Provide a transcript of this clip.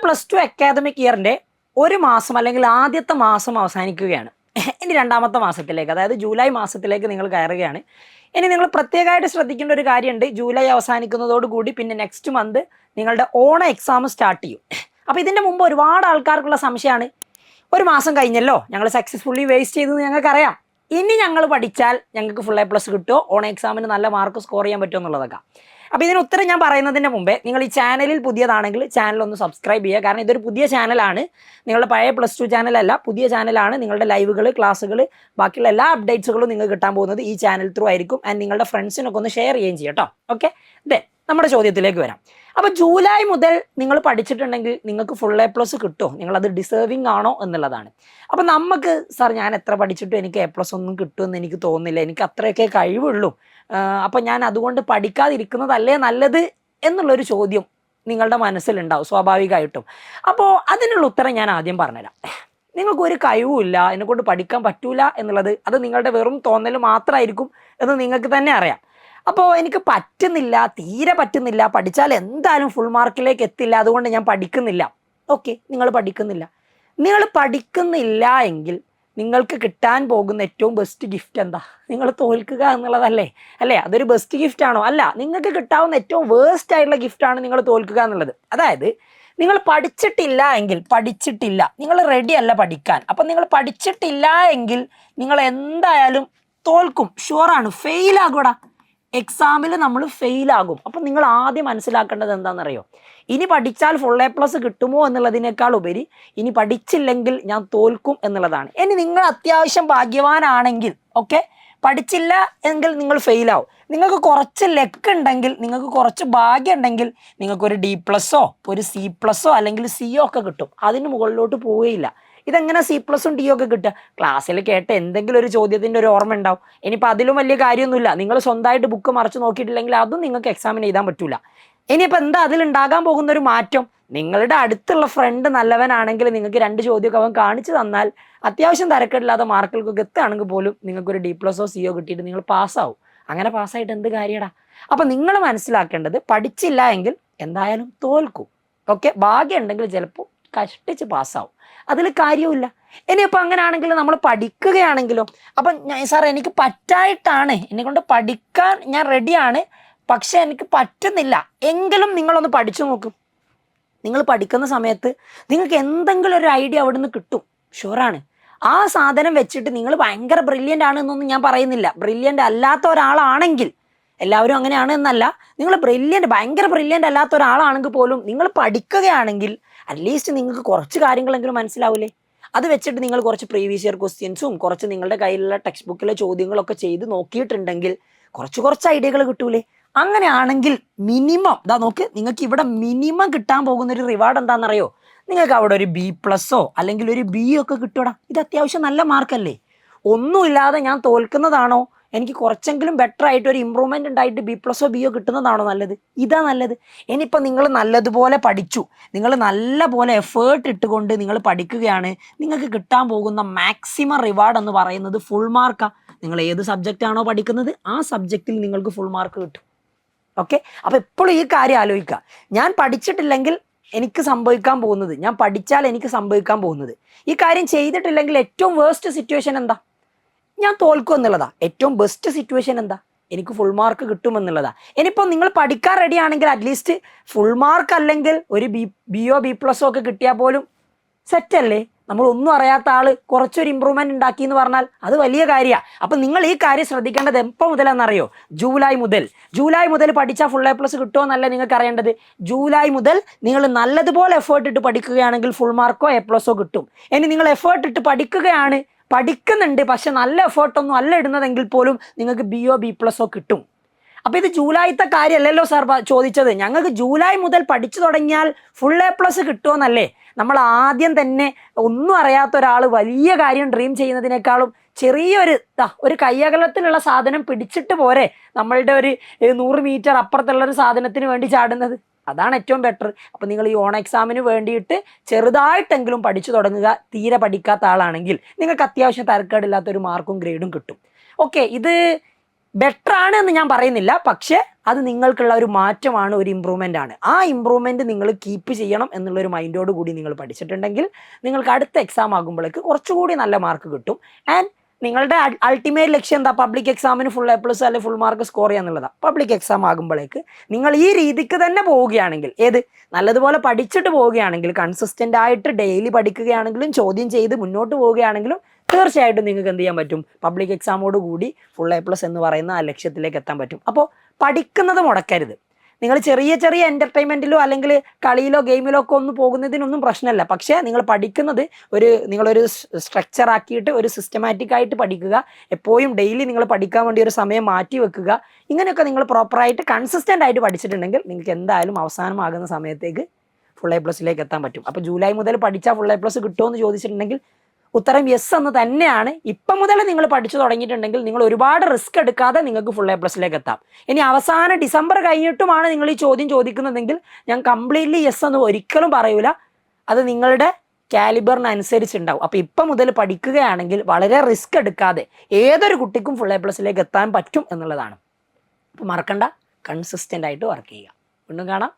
+2 academic ഇയറിന്റെ ഒരു മാസം അല്ലെങ്കിൽ ആദ്യത്തെ മാസം അവസാനിക്കുകയാണ്. ഇനി രണ്ടാമത്തെ മാസത്തിലേക്ക്, അതായത് ജൂലൈ മാസത്തിലേക്ക് നിങ്ങൾ കയറുകയാണ്. ഇനി നിങ്ങൾ പ്രത്യേകമായിട്ട് ശ്രദ്ധിക്കേണ്ട ഒരു കാര്യമുണ്ട്. ജൂലൈ അവസാനിക്കുന്നതോടുകൂടി പിന്നെ നെക്സ്റ്റ് മന്ത് നിങ്ങളുടെ ഓണ എക്സാം സ്റ്റാർട്ട് ചെയ്യും. അപ്പോൾ ഇതിൻ്റെ മുമ്പ് ഒരുപാട് ആൾക്കാർക്കുള്ള സംശയമാണ്, ഒരു മാസം കഴിഞ്ഞല്ലോ, ഞങ്ങൾ സക്സസ്ഫുള്ളി വേസ്റ്റ് ചെയ്തെന്ന് ഞങ്ങൾക്കറിയാം, ഇനി ഞങ്ങൾ പഠിച്ചാൽ ഞങ്ങൾക്ക് ഫുൾ A+ കിട്ടുമോ, ഓണ എക്സാമിന് നല്ല മാർക്ക് സ്കോർ ചെയ്യാൻ പറ്റുമോ എന്നുള്ളതൊക്കെ. അപ്പോൾ ഇതിന് ഉത്തരം ഞാൻ പറയുന്നതിന് മുമ്പേ നിങ്ങൾ ഈ ചാനലിൽ പുതിയതാണെങ്കിൽ ചാനൽ ഒന്ന് സബ്സ്ക്രൈബ് ചെയ്യുക. കാരണം ഇതൊരു പുതിയ ചാനലാണ്, നിങ്ങളുടെ പഴയ +2 ചാനലല്ല, പുതിയ ചാനലാണ്. നിങ്ങളുടെ ലൈവുകൾ, ക്ലാസ്സുകൾ, ബാക്കിയുള്ള എല്ലാ അപ്ഡേറ്റ്സുകളും നിങ്ങൾക്ക് കിട്ടാൻ പോകുന്നത് ഈ ചാനൽ ത്രൂ ആയിരിക്കും. ആൻഡ് നിങ്ങളുടെ ഫ്രണ്ട്സിനൊക്കെ ഒന്ന് ഷെയർ ചെയ്യുകയും ചെയ്യാം കേട്ടോ. ഓക്കെ, ഇതേ നമ്മുടെ ചോദ്യത്തിലേക്ക് വരാം. അപ്പോൾ ജൂലൈ മുതൽ നിങ്ങൾ പഠിച്ചിട്ടുണ്ടെങ്കിൽ നിങ്ങൾക്ക് ഫുൾ A+ കിട്ടുമോ, നിങ്ങളത് ഡിസേർവിങ് ആണോ എന്നുള്ളതാണ്. അപ്പോൾ നമുക്ക് സാർ ഞാൻ എത്ര പഠിച്ചിട്ടും എനിക്ക് A+ ഒന്നും കിട്ടുമെന്ന് എനിക്ക് തോന്നുന്നില്ല, എനിക്ക് അത്രയൊക്കെ കഴിവുള്ളൂ, അപ്പോൾ ഞാൻ അതുകൊണ്ട് പഠിക്കാതിരിക്കുന്നതല്ലേ നല്ലത് എന്നുള്ളൊരു ചോദ്യം നിങ്ങളുടെ മനസ്സിലുണ്ടാവും സ്വാഭാവികമായിട്ടും. അപ്പോൾ അതിനുള്ള ഉത്തരം ഞാൻ ആദ്യം പറഞ്ഞുതരാം. നിങ്ങൾക്കൊരു കഴിവുമില്ല, എന്നെക്കൊണ്ട് പഠിക്കാൻ പറ്റൂല എന്നുള്ളത് അത് നിങ്ങളുടെ വെറും തോന്നൽ മാത്രമായിരിക്കും എന്ന് നിങ്ങൾക്ക് തന്നെ അറിയാം. അപ്പോൾ എനിക്ക് പറ്റുന്നില്ല, തീരെ പറ്റുന്നില്ല, പഠിച്ചാൽ എന്തായാലും ഫുൾ മാർക്കിലേക്ക് എത്തില്ല, അതുകൊണ്ട് ഞാൻ പഠിക്കുന്നില്ല. ഓക്കെ, നിങ്ങൾ പഠിക്കുന്നില്ല. നിങ്ങൾ പഠിക്കുന്നില്ല എങ്കിൽ നിങ്ങൾക്ക് കിട്ടാൻ പോകുന്ന ഏറ്റവും ബെസ്റ്റ് ഗിഫ്റ്റ് എന്താ? നിങ്ങൾ തോൽക്കുക എന്നുള്ളതല്ലേ? അല്ലേ? അതൊരു ബെസ്റ്റ് ഗിഫ്റ്റ് ആണോ? അല്ല, നിങ്ങൾക്ക് കിട്ടാവുന്ന ഏറ്റവും വേസ്റ്റ് ആയിട്ടുള്ള ഗിഫ്റ്റാണ് നിങ്ങൾ തോൽക്കുക എന്നുള്ളത്. അതായത് നിങ്ങൾ പഠിച്ചിട്ടില്ല എങ്കിൽ, പഠിച്ചിട്ടില്ല, നിങ്ങൾ റെഡി അല്ല പഠിക്കാൻ. അപ്പം നിങ്ങൾ പഠിച്ചിട്ടില്ല എങ്കിൽ നിങ്ങൾ എന്തായാലും തോൽക്കും, ഷുവറാണ്, ഫെയിലാകൂടാ. എക്സാമിൽ നമ്മൾ ഫെയിലാകും. അപ്പം നിങ്ങൾ ആദ്യം മനസ്സിലാക്കേണ്ടത് എന്താണെന്നറിയോ? ഇനി പഠിച്ചാൽ ഫുൾ A+ കിട്ടുമോ എന്നുള്ളതിനേക്കാൾ ഉപരി ഇനി പഠിച്ചില്ലെങ്കിൽ ഞാൻ തോൽക്കും എന്നുള്ളതാണ്. ഇനി നിങ്ങൾ അത്യാവശ്യം ഭാഗ്യവാനാണെങ്കിൽ, ഓക്കെ, പഠിച്ചില്ല എങ്കിൽ നിങ്ങൾ ഫെയിലാവും. നിങ്ങൾക്ക് കുറച്ച് ലക്ക് ഉണ്ടെങ്കിൽ, നിങ്ങൾക്ക് കുറച്ച് ഭാഗ്യം ഉണ്ടെങ്കിൽ നിങ്ങൾക്കൊരു D+ഓ ഒരു C+ഓ അല്ലെങ്കിൽ C ഒക്കെ കിട്ടും. അതിന് മുകളിലോട്ട് പോവുകയില്ല. ഇതെങ്ങനെ C+ഉം D ഒക്കെ കിട്ടുക? ക്ലാസ്സിൽ കേട്ട എന്തെങ്കിലും ഒരു ചോദ്യത്തിൻ്റെ ഒരു ഓർമ്മ ഉണ്ടാവും. ഇനിയിപ്പോൾ അതിലും വലിയ കാര്യമൊന്നുമില്ല, നിങ്ങൾ സ്വന്തമായിട്ട് ബുക്ക് മറിച്ച് നോക്കിയിട്ടില്ലെങ്കിൽ അതും നിങ്ങൾക്ക് എക്സാമിന് എഴുതാൻ പറ്റില്ല. ഇനിയിപ്പോൾ എന്താ അതിലുണ്ടാകാൻ പോകുന്ന ഒരു മാറ്റം? നിങ്ങളുടെ അടുത്തുള്ള ഫ്രണ്ട് നല്ലവനാണെങ്കിൽ നിങ്ങൾക്ക് 2 ചോദ്യമൊക്കെ അവൻ കാണിച്ചു തന്നാൽ അത്യാവശ്യം തരക്കേടില്ലാത്ത മാർക്കുകൾക്കൊക്കെ എത്തുകയാണെങ്കിൽ പോലും നിങ്ങൾക്കൊരു D+ഓ C കിട്ടിയിട്ട് നിങ്ങൾ പാസ്സാവും. അങ്ങനെ പാസ്സായിട്ട് എന്ത് കാര്യടാ? അപ്പം നിങ്ങൾ മനസ്സിലാക്കേണ്ടത്, പഠിച്ചില്ല എങ്കിൽ എന്തായാലും തോൽക്കും. ഓക്കെ, ഭാഗ്യം ഉണ്ടെങ്കിൽ ചിലപ്പോൾ കഷ്ടിച്ച് പാസ്സാവും, അതിൽ കാര്യമില്ല. ഇനിയിപ്പോൾ അങ്ങനെയാണെങ്കിൽ നമ്മൾ പഠിക്കുകയാണെങ്കിലോ? അപ്പം സാർ എനിക്ക് പറ്റായിട്ടാണ്, എന്നെക്കൊണ്ട് പഠിക്കാൻ ഞാൻ റെഡിയാണ്, പക്ഷെ എനിക്ക് പറ്റുന്നില്ല എങ്കിലും നിങ്ങളൊന്ന് പഠിച്ചു നോക്കും. നിങ്ങൾ പഠിക്കുന്ന സമയത്ത് നിങ്ങൾക്ക് എന്തെങ്കിലും ഒരു ഐഡിയ അവിടെ നിന്ന് കിട്ടും, ഷുവറാണ്. ആ സാധനം വെച്ചിട്ട് നിങ്ങൾ ഭയങ്കര ബ്രില്യൻ്റ് ആണ് എന്നൊന്നും ഞാൻ പറയുന്നില്ല. ബ്രില്യൻ്റ് അല്ലാത്ത ഒരാളാണെങ്കിൽ, എല്ലാവരും അങ്ങനെയാണ് എന്നല്ല, നിങ്ങൾ ഭയങ്കര ബ്രില്യൻ്റ് അല്ലാത്ത ഒരാളാണെങ്കിൽ പോലും നിങ്ങൾ പഠിക്കുകയാണെങ്കിൽ അറ്റ്ലീസ്റ്റ് നിങ്ങൾക്ക് കുറച്ച് കാര്യങ്ങളെങ്കിലും മനസ്സിലാവില്ലേ? അത് വെച്ചിട്ട് നിങ്ങൾ കുറച്ച് പ്രീവിയസ് ഇയർ ക്വസ്റ്റ്യൻസും കുറച്ച് നിങ്ങളുടെ കയ്യിലുള്ള ടെക്സ്റ്റ് ബുക്കിലെ ചോദ്യങ്ങളൊക്കെ ചെയ്ത് നോക്കിയിട്ടുണ്ടെങ്കിൽ കുറച്ച് ഐഡിയകൾ കിട്ടൂലേ? അങ്ങനെയാണെങ്കിൽ മിനിമം ഇതാ നോക്ക്, നിങ്ങൾക്ക് ഇവിടെ മിനിമം കിട്ടാൻ പോകുന്ന ഒരു റിവാർഡ് എന്താണെന്നറിയോ? നിങ്ങൾക്ക് അവിടെ ഒരു B+ഓ അല്ലെങ്കിൽ ഒരു B ഒക്കെ കിട്ടൂടാ. ഇത് അത്യാവശ്യം നല്ല മാർക്കല്ലേ? ഒന്നുമില്ലാതെ ഞാൻ തോൽക്കുന്നതാണോ, എനിക്ക് കുറച്ചെങ്കിലും ബെറ്റർ ആയിട്ട് ഒരു ഇമ്പ്രൂവ്മെൻ്റ് ഉണ്ടായിട്ട് B+ഓ B കിട്ടുന്നതാണോ നല്ലത്? ഇതാ നല്ലത്. ഇനിയിപ്പോൾ നിങ്ങൾ നല്ലതുപോലെ പഠിച്ചു, നിങ്ങൾ നല്ലപോലെ എഫേർട്ട് ഇട്ടുകൊണ്ട് നിങ്ങൾ പഠിക്കുകയാണ്, നിങ്ങൾക്ക് കിട്ടാൻ പോകുന്ന മാക്സിമം റിവാർഡ് എന്ന് പറയുന്നത് ഫുൾ മാർക്കാണ്. നിങ്ങൾ ഏത് സബ്ജക്റ്റാണോ പഠിക്കുന്നത് ആ സബ്ജക്റ്റിൽ നിങ്ങൾക്ക് ഫുൾ മാർക്ക് കിട്ടും. ഓക്കെ, അപ്പോൾ എപ്പോഴും ഈ കാര്യം ആലോചിക്കുക. ഞാൻ പഠിച്ചിട്ടില്ലെങ്കിൽ എനിക്ക് സംഭവിക്കാൻ പോകുന്നത്, ഞാൻ പഠിച്ചാൽ എനിക്ക് സംഭവിക്കാൻ പോകുന്നത്. ഈ കാര്യം ചെയ്തിട്ടില്ലെങ്കിൽ ഏറ്റവും വേസ്റ്റ് സിറ്റുവേഷൻ എന്താ? ഞാൻ തോൽക്കും എന്നുള്ളതാ. ഏറ്റവും ബെസ്റ്റ് സിറ്റുവേഷൻ എന്താ? എനിക്ക് ഫുൾ മാർക്ക് കിട്ടുമെന്നുള്ളതാ. ഇനിയിപ്പോൾ നിങ്ങൾ പഠിക്കാൻ റെഡി ആണെങ്കിൽ അറ്റ്ലീസ്റ്റ് ഫുൾ മാർക്ക് അല്ലെങ്കിൽ ഒരു B+ഓ B+ഓ ഒക്കെ കിട്ടിയാൽ പോലും സെറ്റല്ലേ? നമ്മൾ ഒന്നും അറിയാത്ത ആള് കുറച്ചൊരു ഇമ്പ്രൂവ്മെന്റ് ഉണ്ടാക്കി എന്ന് പറഞ്ഞാൽ അത് വലിയ കാര്യമാണ്. അപ്പം നിങ്ങൾ ഈ കാര്യം ശ്രദ്ധിക്കേണ്ടത് എപ്പോൾ മുതലാണെന്നറിയോ? ജൂലൈ മുതൽ പഠിച്ചാൽ ഫുൾ A+ കിട്ടുമോ എന്നല്ല നിങ്ങൾക്ക് അറിയേണ്ടത്. ജൂലൈ മുതൽ നിങ്ങൾ നല്ലതുപോലെ എഫേർട്ട് ഇട്ട് പഠിക്കുകയാണെങ്കിൽ ഫുൾ മാർക്കോ A+ഓ കിട്ടും. ഇനി നിങ്ങൾ എഫേർട്ട് ഇട്ട് പഠിക്കുന്നുണ്ട് പക്ഷെ നല്ല എഫേർട്ടൊന്നും അല്ല ഇടുന്നതെങ്കിൽ പോലും നിങ്ങൾക്ക് B+ഓ B+ഓ കിട്ടും. അപ്പോൾ ഇത് ജൂലൈത്തെ കാര്യമല്ലല്ലോ സാർ ചോദിച്ചത്. ഞങ്ങൾക്ക് ജൂലൈ മുതൽ പഠിച്ചു തുടങ്ങിയാൽ ഫുൾ A+ കിട്ടുമെന്നല്ലേ? നമ്മൾ ആദ്യം തന്നെ ഒന്നും അറിയാത്ത ഒരാൾ വലിയ കാര്യം ഡ്രീം ചെയ്യുന്നതിനേക്കാളും ഒരു കയ്യകലത്തിലുള്ള സാധനം പിടിച്ചിട്ട് പോരെ നമ്മളുടെ ഒരു 100 മീറ്റർ അപ്പുറത്തുള്ളൊരു സാധനത്തിന് വേണ്ടി ചാടുന്നത്? അതാണ് ഏറ്റവും ബെറ്റർ. അപ്പം നിങ്ങൾ ഈ ഓൺ എക്സാമിന് വേണ്ടിയിട്ട് ചെറുതായിട്ടെങ്കിലും പഠിച്ചു തുടങ്ങുക. തീരെ പഠിക്കാത്ത ആളാണെങ്കിൽ നിങ്ങൾക്ക് അത്യാവശ്യം തരക്കേടില്ലാത്തൊരു മാർക്കും ഗ്രേഡും കിട്ടും. ഓക്കെ, ഇത് ബെറ്റർ ആണ് എന്ന് ഞാൻ പറയുന്നില്ല, പക്ഷേ അത് നിങ്ങൾക്കുള്ള ഒരു മാറ്റമാണ്, ഒരു ഇമ്പ്രൂവ്മെൻ്റ് ആണ്. ആ ഇമ്പ്രൂവ്മെൻറ്റ് നിങ്ങൾ കീപ്പ് ചെയ്യണം എന്നുള്ളൊരു മൈൻഡോട് കൂടി നിങ്ങൾ പഠിച്ചിട്ടുണ്ടെങ്കിൽ നിങ്ങൾക്ക് അടുത്ത എക്സാം ആകുമ്പോഴേക്ക് കുറച്ചുകൂടി നല്ല മാർക്ക് കിട്ടും. ആൻഡ് നിങ്ങളുടെ അൾട്ടിമേറ്റ് ലക്ഷ്യം എന്താ? പബ്ലിക് എക്സാമിന് ഫുൾ A+ അല്ലെങ്കിൽ ഫുൾ മാർക്ക് സ്കോർ ചെയ്യുക എന്നുള്ളതാണ്. പബ്ലിക് എക്സാം ആകുമ്പോഴേക്ക് നിങ്ങൾ ഈ രീതിക്ക് തന്നെ പോവുകയാണെങ്കിൽ, നല്ലതുപോലെ പഠിച്ചിട്ട് പോവുകയാണെങ്കിൽ, കൺസിസ്റ്റൻ്റ് ആയിട്ട് ഡെയിലി പഠിക്കുകയാണെങ്കിലും ചോദ്യം ചെയ്ത് മുന്നോട്ട് പോവുകയാണെങ്കിലും തീർച്ചയായിട്ടും നിങ്ങൾക്ക് എന്ത് ചെയ്യാൻ പറ്റും? പബ്ലിക് എക്സാമോട് കൂടി ഫുൾ A+ എന്ന് പറയുന്ന ആ ലക്ഷ്യത്തിലേക്ക് എത്താൻ പറ്റും. അപ്പോൾ പഠിക്കുന്നത് മുടക്കരുത്. നിങ്ങൾ ചെറിയ ചെറിയ എൻ്റർടൈൻമെൻറ്റിലോ അല്ലെങ്കിൽ കളിയിലോ ഗെയിമിലോ ഒക്കെ ഒന്ന് പോകുന്നതിനൊന്നും പ്രശ്നമല്ല. പക്ഷേ നിങ്ങൾ പഠിക്കുന്നത് നിങ്ങളൊരു സ്ട്രക്ചർ ആക്കിയിട്ട് ഒരു സിസ്റ്റമാറ്റിക് ആയിട്ട് പഠിക്കുക. എപ്പോഴും ഡെയിലി നിങ്ങൾ പഠിക്കാൻ വേണ്ടി ഒരു സമയം മാറ്റി വെക്കുക. ഇങ്ങനെയൊക്കെ നിങ്ങൾ പ്രോപ്പറായിട്ട് കൺസിസ്റ്റൻ്റ് ആയിട്ട് പഠിച്ചിട്ടുണ്ടെങ്കിൽ നിങ്ങൾക്ക് എന്തായാലും അവസാനമാകുന്ന സമയത്തേക്ക് ഫുൾ A+ എത്താൻ പറ്റും. അപ്പോൾ ജൂലൈ മുതൽ പഠിച്ചാൽ ഫുൾ A+ കിട്ടുമോ എന്ന് ചോദിച്ചിട്ടുണ്ടെങ്കിൽ ഉത്തരം യെസ് എന്ന് തന്നെയാണ്. ഇപ്പം മുതൽ നിങ്ങൾ പഠിച്ചു തുടങ്ങിയിട്ടുണ്ടെങ്കിൽ നിങ്ങൾ ഒരുപാട് റിസ്ക് എടുക്കാതെ നിങ്ങൾക്ക് ഫുൾ A+ എത്താം. ഇനി അവസാനം ഡിസംബർ കഴിഞ്ഞിട്ടുമാണ് നിങ്ങൾ ഈ ചോദ്യം ചോദിക്കുന്നതെങ്കിൽ ഞാൻ കംപ്ലീറ്റ്ലി യെസ് എന്ന് ഒരിക്കലും പറയൂല. അത് നിങ്ങളുടെ കാലിബറിനനുസരിച്ചുണ്ടാവും. അപ്പോൾ ഇപ്പം മുതൽ പഠിക്കുകയാണെങ്കിൽ വളരെ റിസ്ക് എടുക്കാതെ ഏതൊരു കുട്ടിക്കും ഫുൾ A+ എത്താൻ പറ്റും എന്നുള്ളതാണ്. അപ്പോൾ മറക്കണ്ട, കൺസിസ്റ്റൻ്റ് ആയിട്ട് വർക്ക് ചെയ്യുക. വീണ്ടും കാണാം.